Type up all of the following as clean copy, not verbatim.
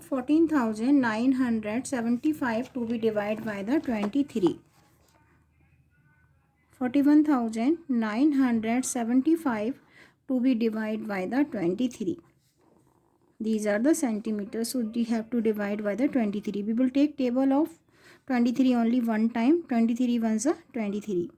41,975 to be divided by the 23. 41,975 to be divided by the 23. These are the centimeters, so we have to divide by the 23. We will take table of 23 only one time. 23 ones are 23.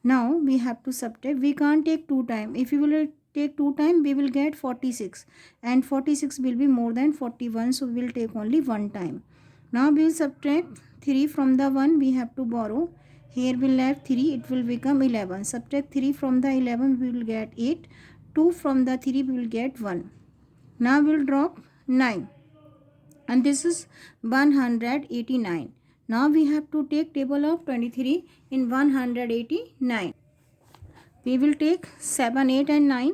Now we have to subtract. We can't take two time. If we will take two time, we will get 46, and 46 will be more than 41, so we will take only one time. Now we will subtract 3 from the 1. We have to borrow. Here we will have 3, it will become 11. Subtract 3 from the 11, we will get 8. 2 from the 3, we will get 1. Now we will drop 9, and this is 189. Now we have to take table of 23 in 189. We will take 7, 8 and 9.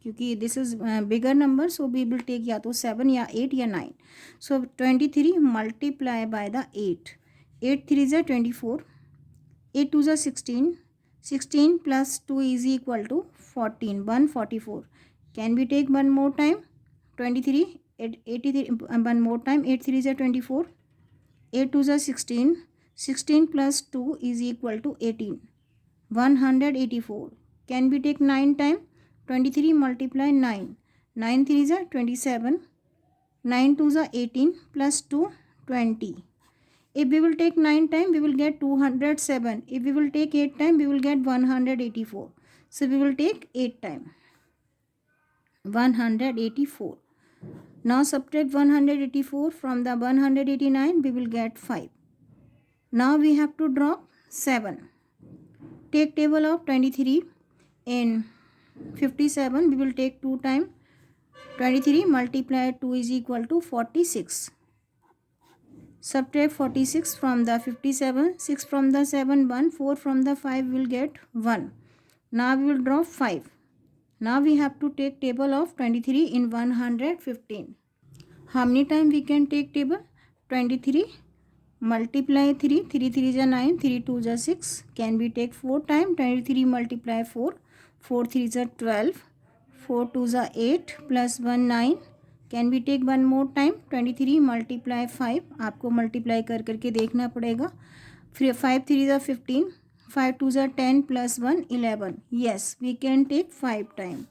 क्योंकि this is bigger number, so we will take या तो 7 या 8 या 9. So 23 multiply by the 8. 8 3 is 24. 8 2 is 16. 16 plus 2 is equal to 14. 144. Can we take one more time? 23. 83 one more time. 8 3 is 24. 8 2 is 16. 16 plus 2 is equal to 18. 184. Can we take 9 time? 23 multiply 9. 9 3 is 27. 9 2 is 18 plus 2 20. If we will take 9 time, we will get 207. If we will take 8 time, we will get 184. So we will take 8 time. 184. Now subtract 184 from the 189, we will get 5. Now we have to drop 7. Take table of 23 in 57, we will take 2 time. 23 multiply 2 is equal to 46. Subtract 46 from the 57, 6 from the 7, 1, 4 from the 5 will get 1. Now we will drop 5. Now we have to take table of 23 in 115. How many time we can take table? 23 multiply 3, 3 3 is 9, 3 2 is 6. Can we take 4 time? 23 multiply 4, 4 3 is 12, 4 2 is 8 plus 1 9. Can we take one more time? 23 multiply 5. आपको multiply कर करके देखना पड़ेगा. 5 3 is 15, 5 2 is 10 plus 1 11. Yes, we can take 5 times.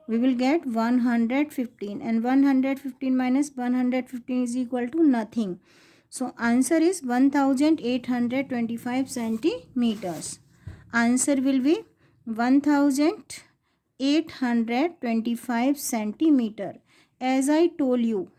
We will get 115, and 115 minus 115 is equal to nothing. So answer is 1825 centimeters. Answer will be 1825 centimeter. As I told you,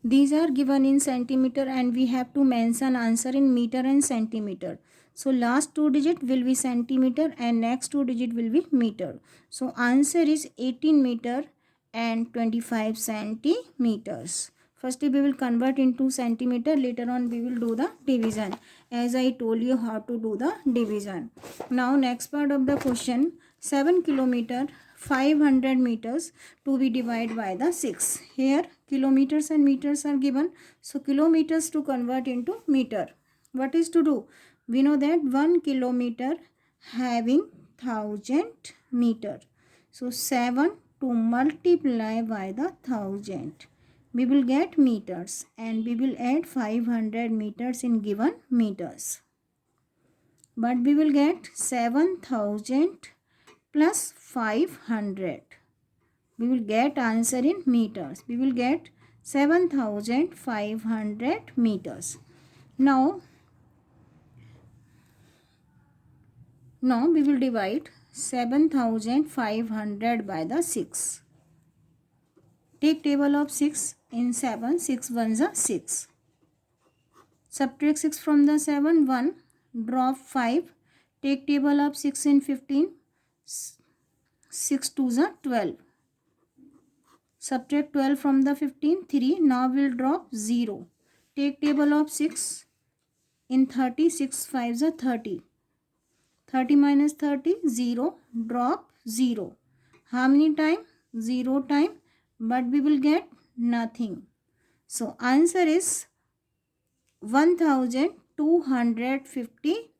these are given in centimeter and we have to mention answer in meter and centimeter. So last 2 digit will be centimeter and next 2 digit will be meter. So answer is 18 meter and 25 centimeters. Firstly we will convert into centimeter, later on we will do the division, as I told you how to do the division. Now next part of the question, 7 kilometer 500 meters to be divided by the 6. Here kilometers and meters are given, so kilometers to convert into meter. What is to do? We know that 1 kilometer having 1000 meter. So 7 to multiply by the 1000. We will get meters and we will add 500 meters in given meters. But we will get 7000 plus 500. We will get answer in meters. We will get 7500 meters. Now we will divide 7500 by the 6. Take table of 6 in 7. 6 ones are 6. Subtract 6 from the 7, 1. Drop 5. Take table of 6 in 15. 6 2s are 12. Subtract 12 from the 15, 3. Now we will drop 0. Take table of 6 in 30. 6 5s are 30. 30 minus 30, 0. Drop 0. How many time? 0 time. But we will get nothing. So answer is 1250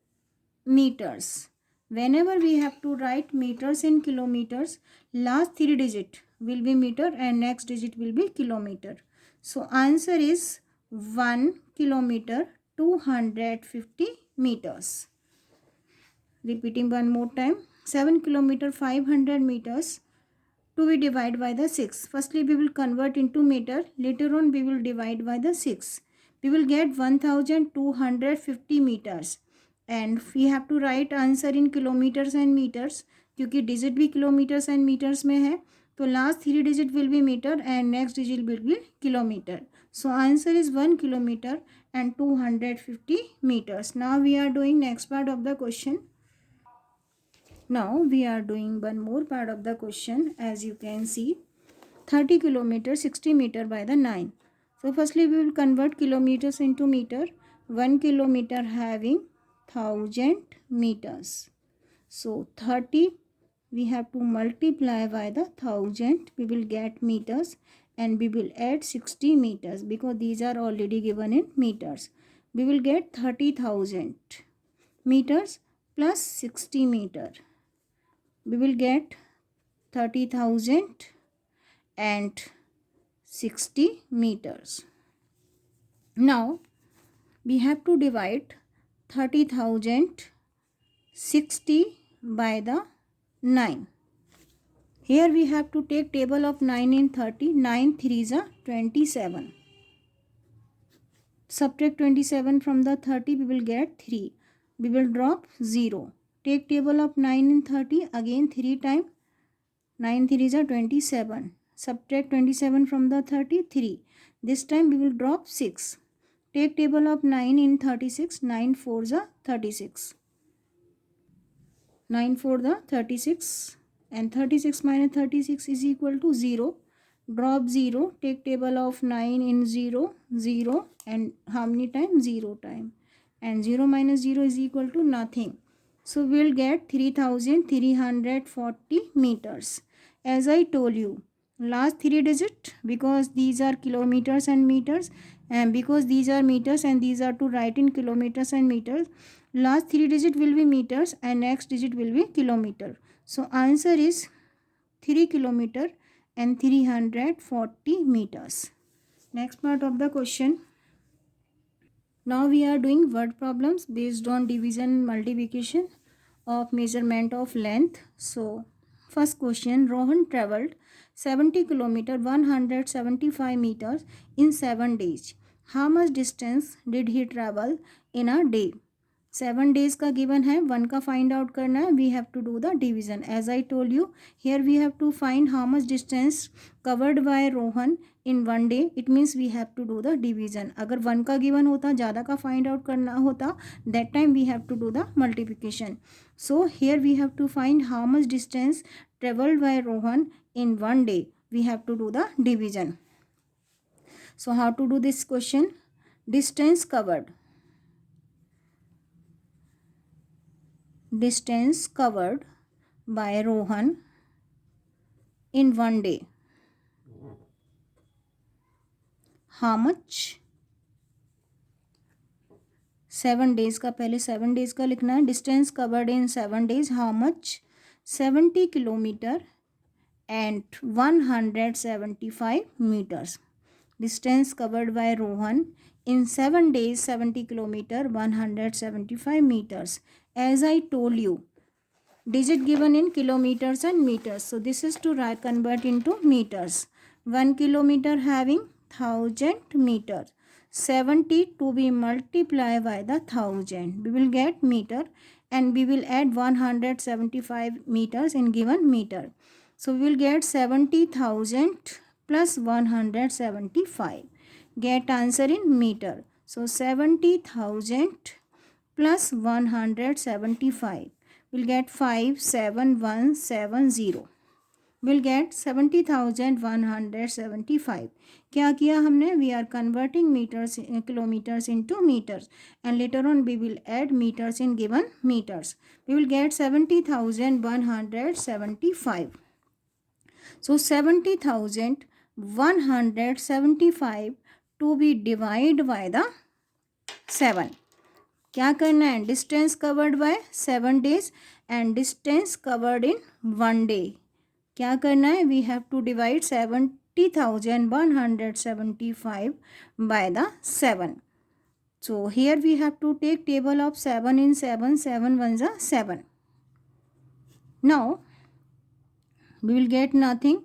meters. Whenever we have to write meters in kilometers, last 3 digit will be meter and next digit will be kilometer. So answer is 1 kilometer 250 meters. Repeating one more time. 7 kilometer 500 meters to be divided by the 6. Firstly, we will convert into meter. Later on, we will divide by the 6. We will get 1250 meters. And we have to write answer in kilometers and meters. क्योंकि digit भी kilometers and meters में है. तो last 3 digit will be meter and next digit will be kilometer. So answer is 1 kilometer and 250 meters. Now we are doing next part of the question. Now we are doing one more part of the question. As you can see, 30 kilometer 60 meter by the 9. So firstly we will convert kilometers into meter. 1 kilometer having 1000 meters. So 30 we have to multiply by the 1000. We will get meters and we will add 60 meters because these are already given in meters. We will get 30,000 meters plus 60 meter. We will get 30,000 and 60 meters. Now we have to divide 30,000 60 by the 9. Here we have to take table of 9 in 30. 9 3s are 27. Subtract 27 from the 30, we will get 3. We will drop 0. Take table of 9 in 30. Again 3 times. 9 3s are 27. Subtract 27 from the 33. This time we will drop 6. Take table of 9 in 36. 9 4s are 36. 9 4 the 36 and 36 minus 36 is equal to 0. Drop 0. Take table of 9 in 0. 0 and how many times? 0 time. And 0 minus 0 is equal to nothing. So we will get 3340 meters. As I told you, last 3 digit, because these are kilometers and meters, and because these are meters and these are to write in kilometers and meters, last 3 digit will be meters and next digit will be kilometer. So answer is 3 kilometer and 340 meters. Next part of the question. Now we are doing word problems based on division and multiplication of measurement of length. So first question, Rohan traveled 70 kilometer 175 meters in 7 days. How much distance did he travel in a day? 7 days का given है, 1 का find out करना है. We have to do the division. As I told you, here we have to find how much distance covered by Rohan in 1 day. It means we have to do the division. अगर 1 का given होता, ज़्यादा का find out करना होता, that time we have to do the multiplication. So here we have to find how much distance traveled by Rohan in 1 day. We have to do the division. So how to do this question? Distance covered. Distance covered by Rohan in 1 day. How much? 7 days का पहले 7 days का लिखना है. Distance covered in 7 days. How much? 70 kilometer and 175 meters. Distance covered by Rohan in 7 days, 70 kilometer, 175 meters. As I told you, digit given in kilometers and meters. So this is to convert into meters. 1 kilometer having 1000 meters. 70 to be multiplied by the 1000. We will get meter and we will add 175 meters in given meter. So we will get 70,000 plus 175. Get answer in meter. So 70,000 plus 175. We'll get 57170. We'll get 70,175. क्या किया हमने? We are converting meters, kilometers into meters, and later on we will add meters in given meters. We will get 70,175. So 70,175 to be divided by the 7. क्या करना है? Distance covered by 7 days and distance covered in 1 day. क्या करना है, we have to divide 70,175 by the 7. So here we have to take table of 7 in 7, 7 ones are 7. Now we will get nothing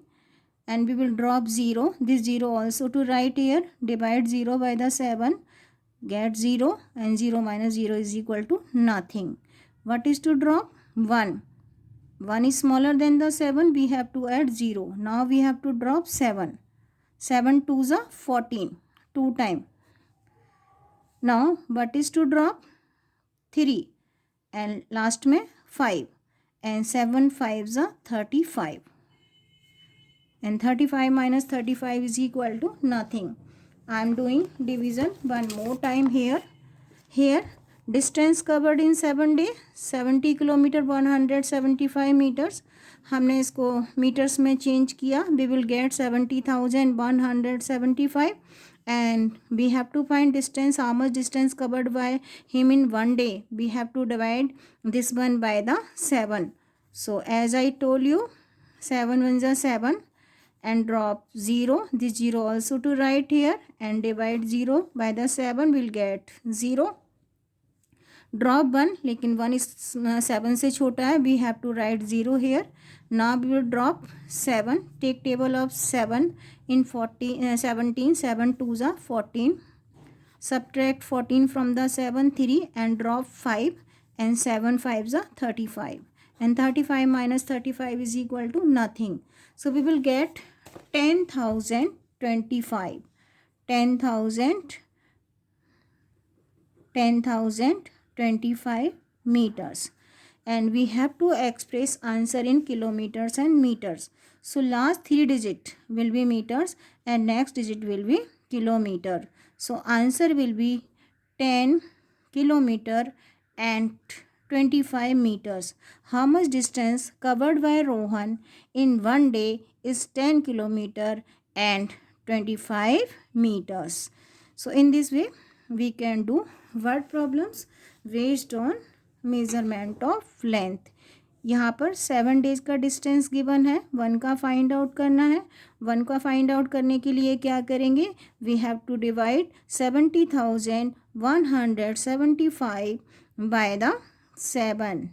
and we will drop 0. This 0 also to write here. Divide 0 by the 7. Get 0 and 0 minus 0 is equal to nothing. What is to drop? 1. 1 is smaller than the 7. We have to add 0. Now we have to drop 7. 7 2s are 14. 2 time. Now what is to drop? 3. And last में 5. And 7 5s are 35. And 35 minus 35 is equal to nothing. I am doing division one more time here. Here distance covered in 7 days 70 kilometre 175 meters. हमने इसको meters में change किया. We will get 70,175 and we have to find distance, how much distance covered by him in 1 day. We have to divide this one by the 7. So as I told you, 7 ones are 7 and drop 0. This 0 also to write here and divide 0 by the 7, will get 0. Drop 1, लेकिन 1 is 7 से छोटा है. We have to write 0 here. Now we will drop 7. Take table of 7 in 17. 7 2s are 14. Subtract 14 from the 7, 3 and drop 5 and 7 5s are 35. And 35 minus 35 is equal to nothing. So we will get 10,025. 10,025 meters. And we have to express answer in kilometers and meters. So last 3 digit will be meters and next digit will be kilometer. So answer will be 10 kilometer and 25 meters. How much distance covered by Rohan in 1 day is 10 kilometer and 25 meters. So in this way we can do word problems based on measurement of length. यहाँ पर 7 days का distance given है, 1 का find out करना है. 1 का find out करने के लिए क्या करेंगे, we have to divide 70,175 by the 7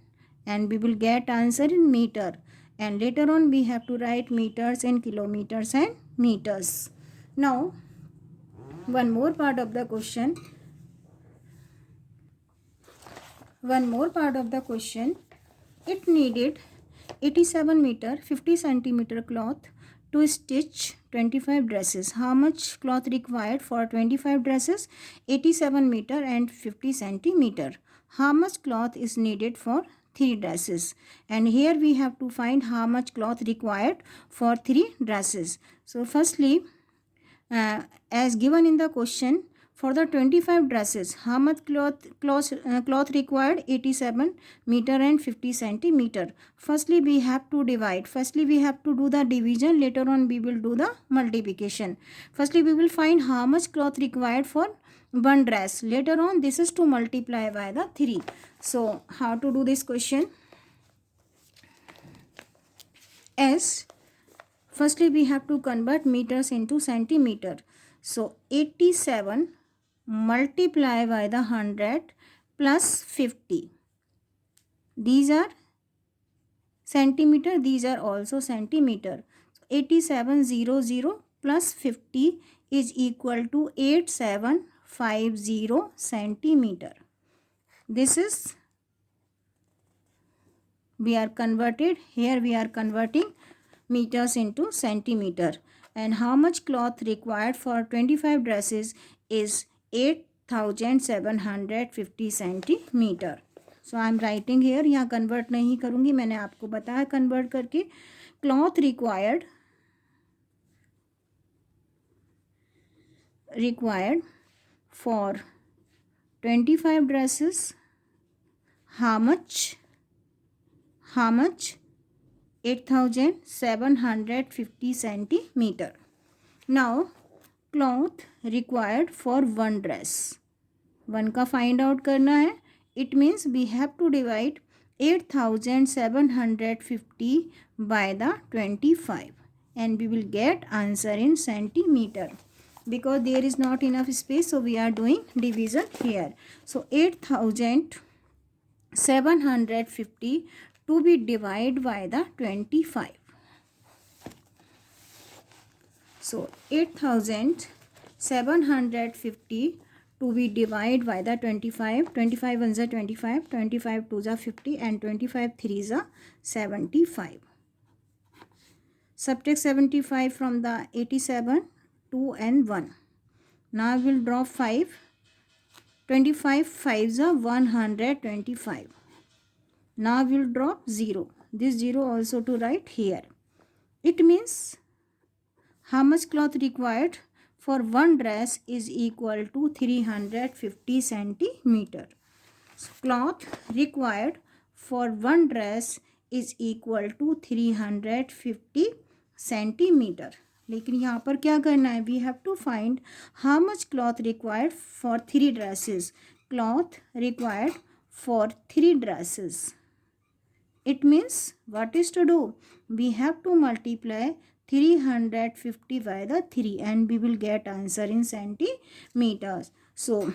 and we will get answer in meter, and later on we have to write meters in kilometers and meters. Now one more part of the question. It needed 87 meter 50 centimeter cloth to stitch 25 dresses. How much cloth required for 25 dresses? 87 meter and 50 centimeter. How much cloth is needed for 3 dresses? And here we have to find how much cloth required for 3 dresses. So firstly, as given in the question, for the 25 dresses, how much cloth required? 87 meter and 50 centimeter. Firstly, we have to divide. Firstly, we have to do the division. Later on, we will do the multiplication. Firstly, we will find how much cloth required for 1 dress. Later on, this is to multiply by the 3. So, how to do this question? Firstly, we have to convert meters into centimeter. So, 87 multiply by the 100 plus 50. These are centimeter, these are also centimeter. 8700 plus 50 is equal to 8750 centimeter. This is, we are converted, here we are converting meters into centimeter. And how much cloth required for 25 dresses is 8,750 centimeter. So I am writing here, यहाँ convert नहीं करूँगी, मैंने आपको बताया convert करके. Cloth required for 25 dresses. How much? 8,750 centimeter. Now cloth required for 1 dress. 1 का find out करना है. It means we have to divide 8750 by the 25, and we will get answer in centimeter. Because there is not enough space, so we are doing division here. So 8750 to be divided by the 25. So 8750 to be divided by the 25. 25 ones are 25, 25 twos are 50, and 25 threes are 75. Subtract 75 from the 87, 2 and 1. Now we will drop 5. 25 fives are 125. Now we will drop 0. This 0 also to write here. It means how much cloth required for one dress is equal to 350 centimeter. So cloth required for one dress is equal to 350 centimeter. लेकिन यहाँ पर क्या करना है? We have to find how much cloth required for 3 dresses. Cloth required for 3 dresses. It means what is to do? We have to multiply 350 by the 3 and we will get answer in centimeters. So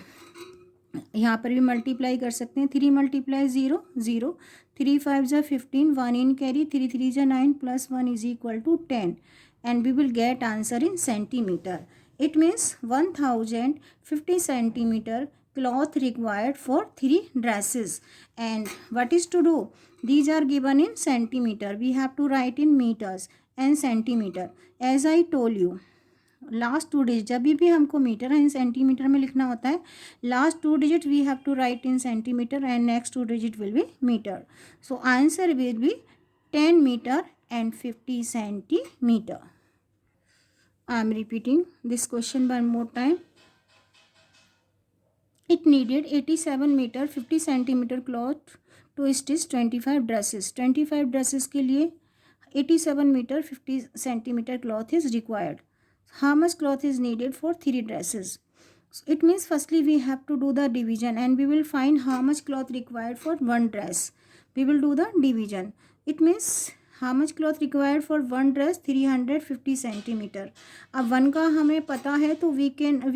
यहाँ पर भी multiply कर सकते हैं. 3 multiply 0, 0. 3 5s are 15, 1 in carry, 3 3s are 9, plus 1 is equal to 10. And we will get answer in centimeter. It means 1050 centimeter cloth required for 3 dresses. And what is to do? These are given in centimeter. We have to write in meters and centimeter. As I told you, last 2 digit जब भी हमको metre and centimetre में लिखना होता है, last 2 digit we have to write in centimetre and next 2 digit will be metre. So answer will be 10 metre and 50 centimeter. I am repeating this question one more time. It needed 87 meter 50 centimeter cloth to stitch 25 dresses. 25 dresses के लिए 87 meter 50 centimeter cloth is required. How much cloth is needed for 3 dresses? So it means firstly we have to do the division and we will find how much cloth required for one dress. We will do the division. It means how much cloth required for one dress? 350 centimeter. अब 1 का हमें पता है तो we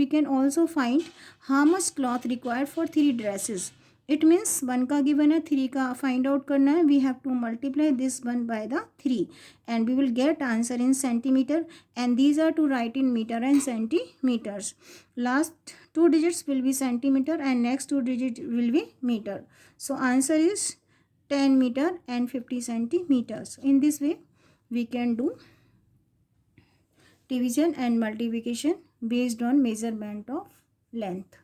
can also find how much cloth required for 3 dresses. It means 1 का given है, 3 का find out करना है. We have to multiply this 1 by the 3 and we will get answer in centimeter, and these are to write in meter and centimeters. Last 2 digits will be centimeter and next 2 digits will be meter. So answer is 10 meter and 50 centimeters. In this way we can do division and multiplication based on measurement of length.